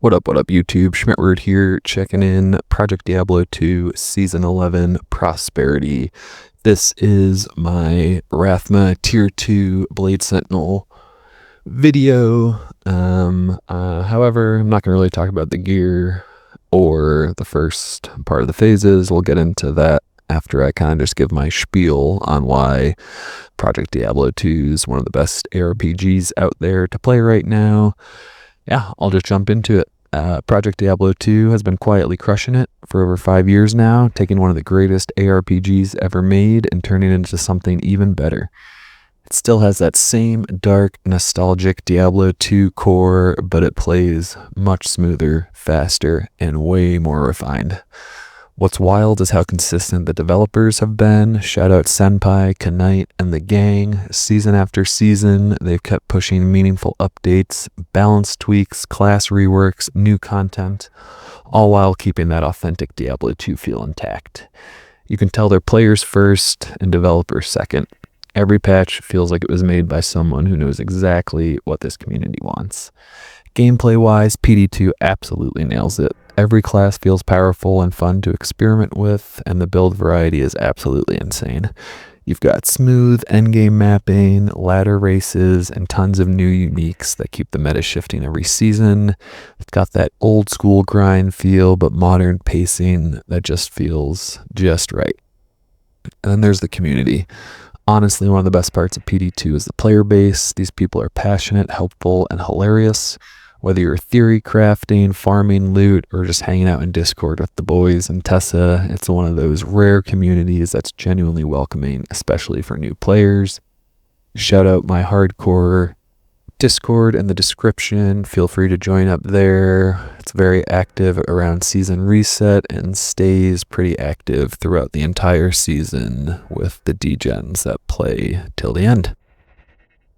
What up, YouTube? Schmidtward here, checking in Project Diablo 2 Season 11 Prosperity. This is my Rathma Tier 2 Blade Sentinel video. However, I'm not going to really talk about the gear or the first part of the phases. We'll get into that after I kind of just give my spiel on why Project Diablo 2 is one of the best ARPGs out there to play right now. Yeah, I'll just jump into it. Project Diablo 2 has been quietly crushing it for over 5 years now, taking one of the greatest ARPGs ever made and turning it into something even better. It still has that same dark, nostalgic Diablo 2 core, but it plays much smoother, faster, and way more refined. What's wild is how consistent the developers have been. Shout out Senpai, Knight, and the gang. Season after season, they've kept pushing meaningful updates, balance tweaks, class reworks, new content, all while keeping that authentic Diablo 2 feel intact. You can tell they're players first and developers second. Every patch feels like it was made by someone who knows exactly what this community wants. Gameplay-wise, PD2 absolutely nails it. Every class feels powerful and fun to experiment with, and the build variety is absolutely insane. You've got smooth endgame mapping, ladder races, and tons of new uniques that keep the meta shifting every season. It's got that old school grind feel, but modern pacing that just feels just right. And then there's the community. Honestly, one of the best parts of PD2 is the player base. These people are passionate, helpful, and hilarious. Whether you're theory crafting, farming loot, or just hanging out in Discord with the boys and Tessa, it's one of those rare communities that's genuinely welcoming, especially for new players. Shout out my hardcore Discord in the description. Feel free to join up there. It's very active around season reset and stays pretty active throughout the entire season with the degens that play till the end.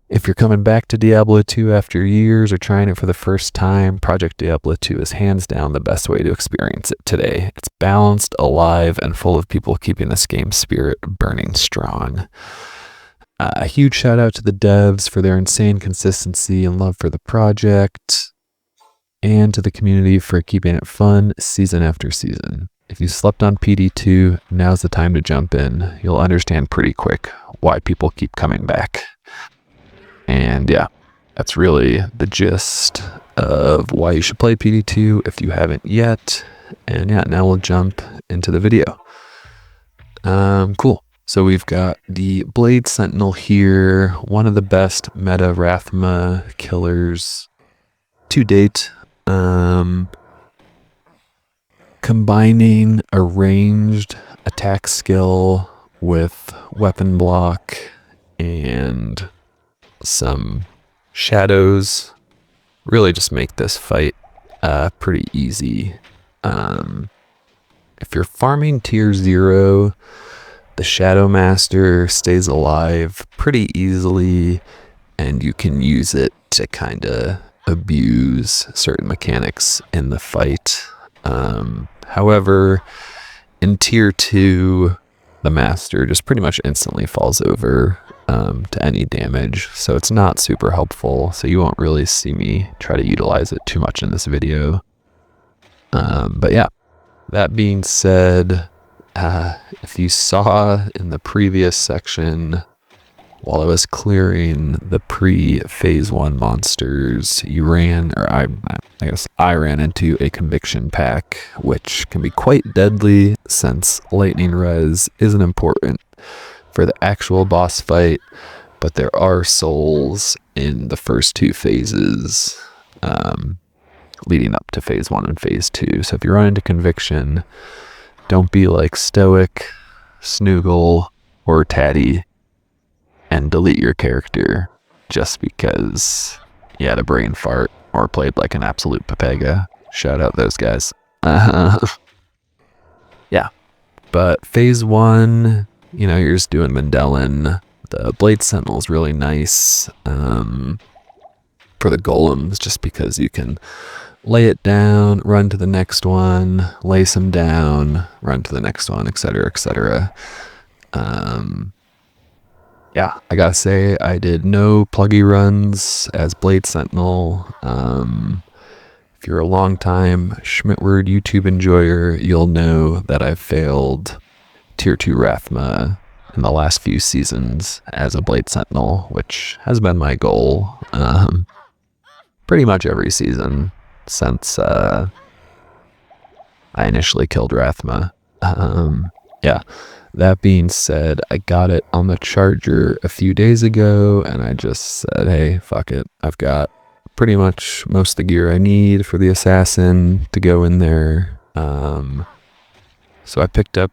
If you're coming back to Diablo 2 after years or trying it for the first time, Project Diablo 2 is hands down the best way to experience it today. It's balanced, alive, and full of people keeping this game's spirit burning strong. A huge shout out to the devs for their insane consistency and love for the project, and to the community for keeping it fun season after season. If you slept on PD2, now's the time to jump in. You'll understand pretty quick why people keep coming back. And yeah, that's really the gist of why you should play PD2 if you haven't yet. And yeah, now we'll jump into the video. Cool. So we've got the Blade Sentinel here, one of the best meta Rathma killers to date. Combining a ranged attack skill with weapon block and some shadows really just make this fight pretty easy. If you're farming tier 0, the Shadow Master stays alive pretty easily, and you can use it to kind of abuse certain mechanics in the fight. However, in tier 2, the Master just pretty much instantly falls over to any damage, so it's not super helpful, so you won't really see me try to utilize it too much in this video. But yeah, that being said, if you saw in the previous section, while I was clearing the pre-phase 1 monsters, you ran, or I guess I ran into a conviction pack, which can be quite deadly since lightning res isn't important for the actual boss fight, but there are souls in the first 2 phases leading up to phase 1 and phase 2. So if you run into conviction, don't be like Stoic, Snoogle, or Tatty and delete your character just because you had a brain fart or played like an absolute papega. Shout out those guys. Yeah, but phase 1, you know, you're just doing Mendeln. The Blade Sentinel is really nice for the golems, just because you can lay it down, run to the next one, lay some down, run to the next one, etc., etc. Yeah, I gotta say, I did no pluggy runs as Blade Sentinel. If you're a long-time Schmidtward YouTube enjoyer, you'll know that I've failed Tier 2 Rathma in the last few seasons as a Blade Sentinel, which has been my goal pretty much every season since I initially killed Rathma. Yeah, that being said, I got it on the charger a few days ago, and I just said, hey, fuck it. I've got pretty much most of the gear I need for the assassin to go in there. So I picked up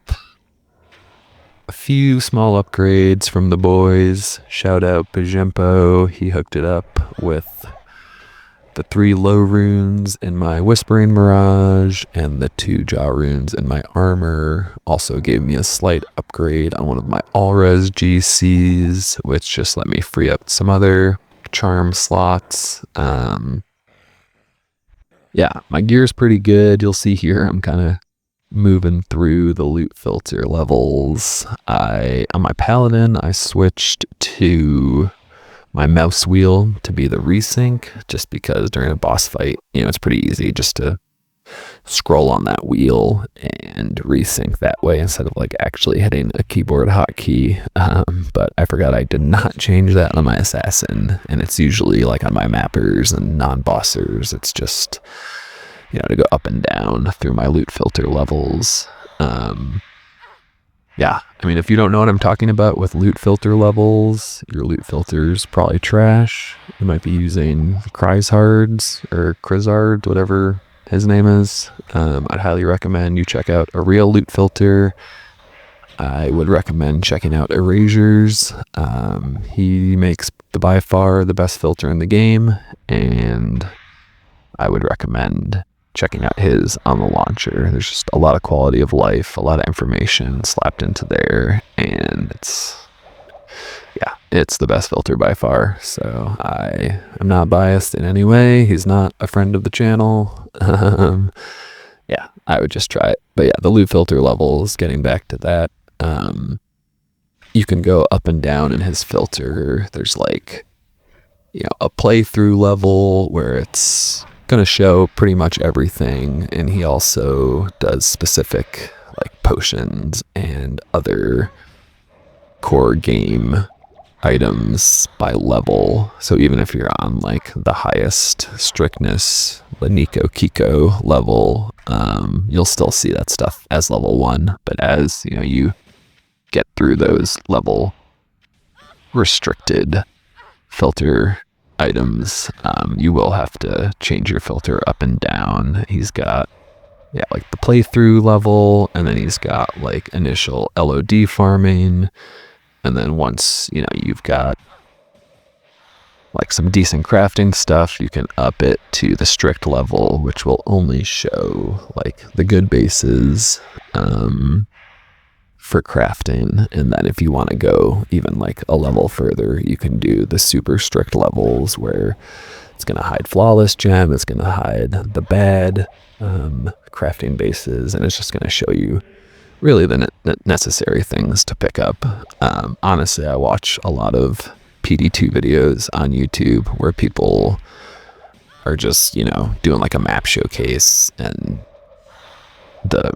a few small upgrades from the boys. Shout out Bajempo. He hooked it up with the 3 low runes in my Whispering Mirage and the 2 jaw runes in my armor. Also gave me a slight upgrade on one of my all-res GCs, which just let me free up some other charm slots. Yeah, my gear's pretty good. You'll see here I'm kind of moving through the loot filter levels. On my Paladin, I switched to my mouse wheel to be the resync, just because during a boss fight, it's pretty easy just to scroll on that wheel and resync that way instead of like actually hitting a keyboard hotkey. But I forgot I did not change that on my assassin, and it's usually like on my mappers and non-bossers. It's just to go up and down through my loot filter levels. Yeah, I mean, if you don't know what I'm talking about with loot filter levels, your loot filter's probably trash. You might be using Crizhards or Crizard, whatever his name is. I'd highly recommend you check out a real loot filter. I would recommend checking out Erasure's. He makes by far the best filter in the game, and I would recommend checking out his on the launcher. There's just a lot of quality of life, a lot of information slapped into there, and it's the best filter by far. So I am not biased in any way. He's not a friend of the channel. Yeah, I would just try it. But yeah, the loot filter levels, getting back to that, you can go up and down in his filter. There's like, a playthrough level where it's going to show pretty much everything, and he also does specific like potions and other core game items by level. So even if you're on like the highest strictness, the Nico Kiko level, you'll still see that stuff as level 1. But as you get through those level restricted filter items, you will have to change your filter up and down. He's got like the playthrough level, and then he's got like initial LOD farming, and then once you've got like some decent crafting stuff, you can up it to the strict level, which will only show like the good bases for crafting. And then if you want to go even like a level further, you can do the super strict levels where it's going to hide flawless gem, it's going to hide the bad crafting bases, and it's just going to show you really the necessary things to pick up. Honestly, I watch a lot of PD2 videos on YouTube where people are just doing like a map showcase, and the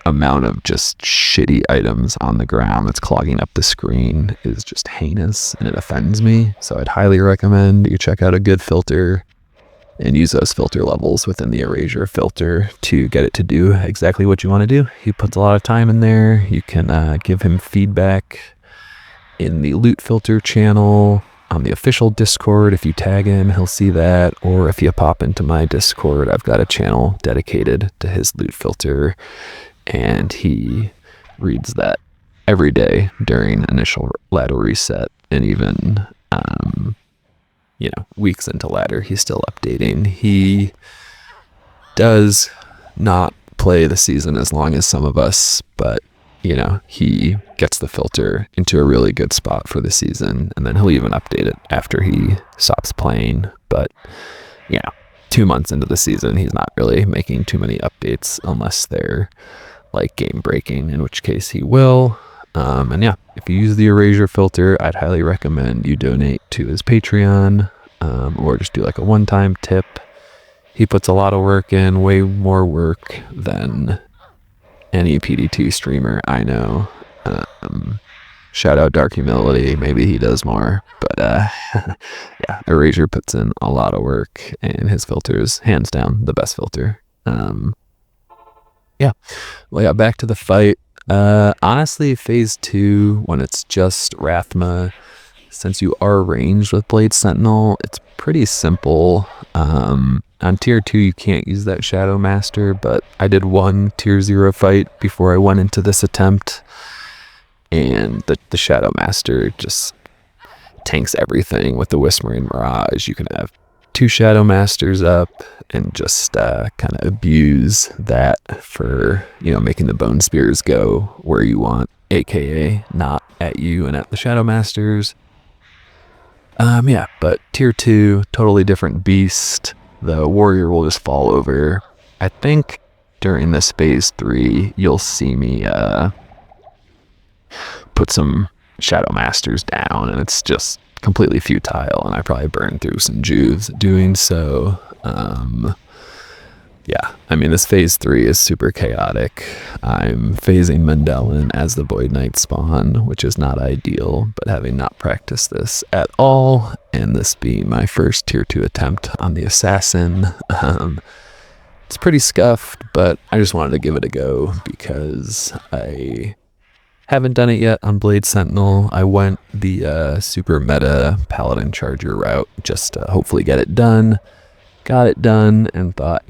amount of just shitty items on the ground that's clogging up the screen is just heinous, and it offends me. So I'd highly recommend you check out a good filter and use those filter levels within the Erasure filter to get it to do exactly what you want to do. He puts a lot of time in there. You can give him feedback in the loot filter channel on the official Discord. If you tag him, he'll see that. Or if you pop into my Discord, I've got a channel dedicated to his loot filter, and he reads that every day during initial ladder reset, and even weeks into ladder, he's still updating. He does not play the season as long as some of us, but he gets the filter into a really good spot for the season, and then he'll even update it after he stops playing. But 2 months into the season, he's not really making too many updates unless they're like game breaking, in which case he will. And if you use the Erasure filter, I'd highly recommend you donate to his Patreon, or just do like a one-time tip. He puts a lot of work in, way more work than any PD2 streamer I know. Shout out Dark Humility, maybe he does more, but yeah, Erasure puts in a lot of work, and his filter is hands down the best filter. Yeah, well, yeah, back to the fight. Honestly, phase 2, when it's just Rathma, since you are ranged with Blade Sentinel, it's pretty simple. On tier 2, you can't use that Shadow Master, but I did one tier 0 fight before I went into this attempt, and the Shadow Master just tanks everything with the Whispering Mirage. You can have 2 Shadow Masters up and just kind of abuse that for, making the Bone Spears go where you want, aka not at you and at the Shadow Masters. Yeah, but tier 2, totally different beast. The warrior will just fall over. I think during this phase 3, you'll see me put some Shadow Masters down, and it's just completely futile, and I probably burn through some juves doing so. Yeah, I mean, this phase 3 is super chaotic. I'm phasing Mendeln as the Void Knight spawn, which is not ideal, but having not practiced this at all, and this being my first tier 2 attempt on the Assassin, it's pretty scuffed, but I just wanted to give it a go because I haven't done it yet on Blade Sentinel. I went the super meta Paladin Charger route just to hopefully get it done. Got it done and thought,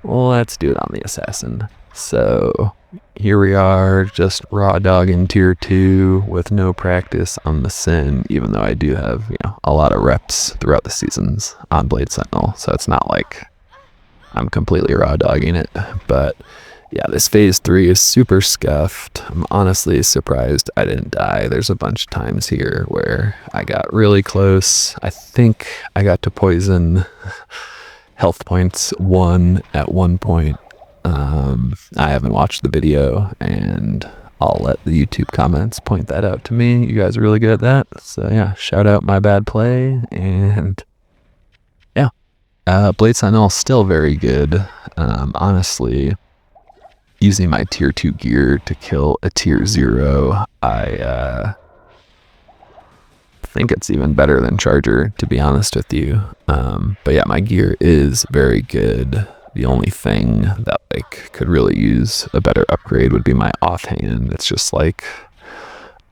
well, let's do it on the Assassin. So here we are, just raw dogging tier 2 with no practice on the Sin, even though I do have, a lot of reps throughout the seasons on Blade Sentinel. So it's not like I'm completely raw dogging it, but yeah, this phase 3 is super scuffed. I'm honestly surprised I didn't die. There's a bunch of times here where I got really close. I think I got to poison health points 1 at one point. I haven't watched the video, and I'll let the YouTube comments point that out to me. You guys are really good at that. So yeah, shout out my bad play, and yeah. Blade Sentinel still very good. Honestly, using my tier 2 gear to kill a tier 0, I think it's even better than Charger, to be honest with you. But yeah, my gear is very good. The only thing that could really use a better upgrade would be my offhand. It's just like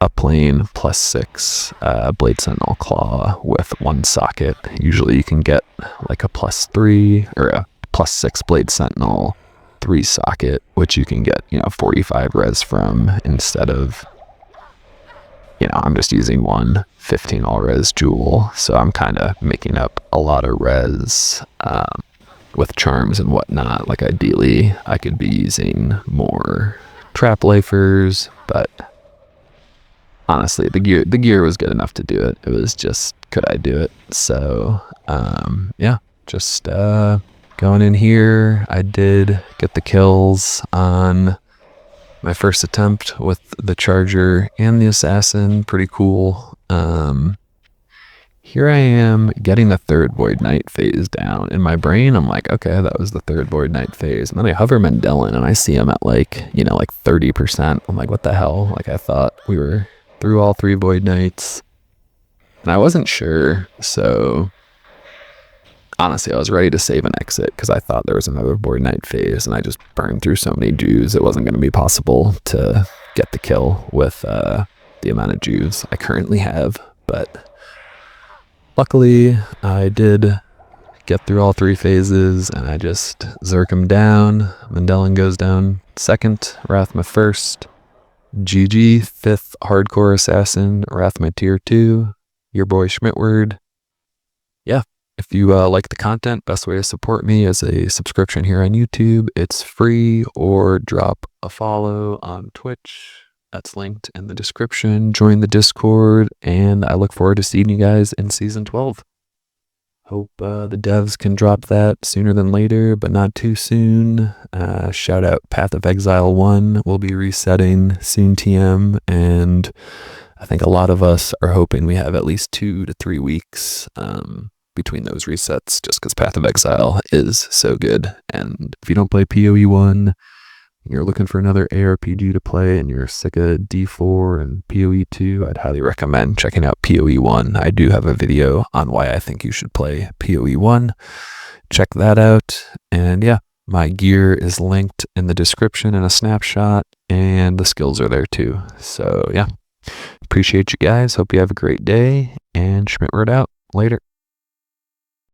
a plain +6 Blade Sentinel Claw with 1 socket. Usually you can get like a +3 or a +6 Blade Sentinel 3 socket, which you can get 45 res from, instead of I'm just using one 15 all res jewel. So I'm kind of making up a lot of res with charms and whatnot. Like ideally I could be using more trap lifers, but honestly the gear was good enough to do it. It was just, could I do it? So yeah, just going in here. I did get the kills on my first attempt with the Charger and the Assassin. Pretty cool. Here I am getting the 3rd Void Knight phase down. In my brain, I'm like, okay, that was the 3rd Void Knight phase. And then I hover Mendeln and I see him at like 30%. I'm like, what the hell? Like, I thought we were through all 3 Void Knights. And I wasn't sure, so honestly, I was ready to save and exit because I thought there was another Void Knight phase, and I just burned through so many Jews, it wasn't going to be possible to get the kill with the amount of Jews I currently have. But luckily, I did get through all 3 phases, and I just zerk him down. Mendeln goes down 2nd, Rathma 1st. GG, 5th Hardcore Assassin, Rathma tier 2. Your boy Schmidtward. Yeah. If you like the content, best way to support me is a subscription here on YouTube. It's free, or drop a follow on Twitch. That's linked in the description. Join the Discord, and I look forward to seeing you guys in Season 12. Hope the devs can drop that sooner than later, but not too soon. Shout out Path of Exile 1 will be resetting soon TM, and I think a lot of us are hoping we have at least 2 to 3 weeks between those resets just because Path of Exile is so good. And if you don't play PoE 1, you're looking for another ARPG to play and you're sick of D4 and PoE 2, I'd highly recommend checking out PoE 1. I do have a video on why I think you should play PoE 1. Check that out. And yeah, my gear is linked in the description in a snapshot, and the skills are there too. So yeah, appreciate you guys. Hope you have a great day, and Schmidtward out. Later.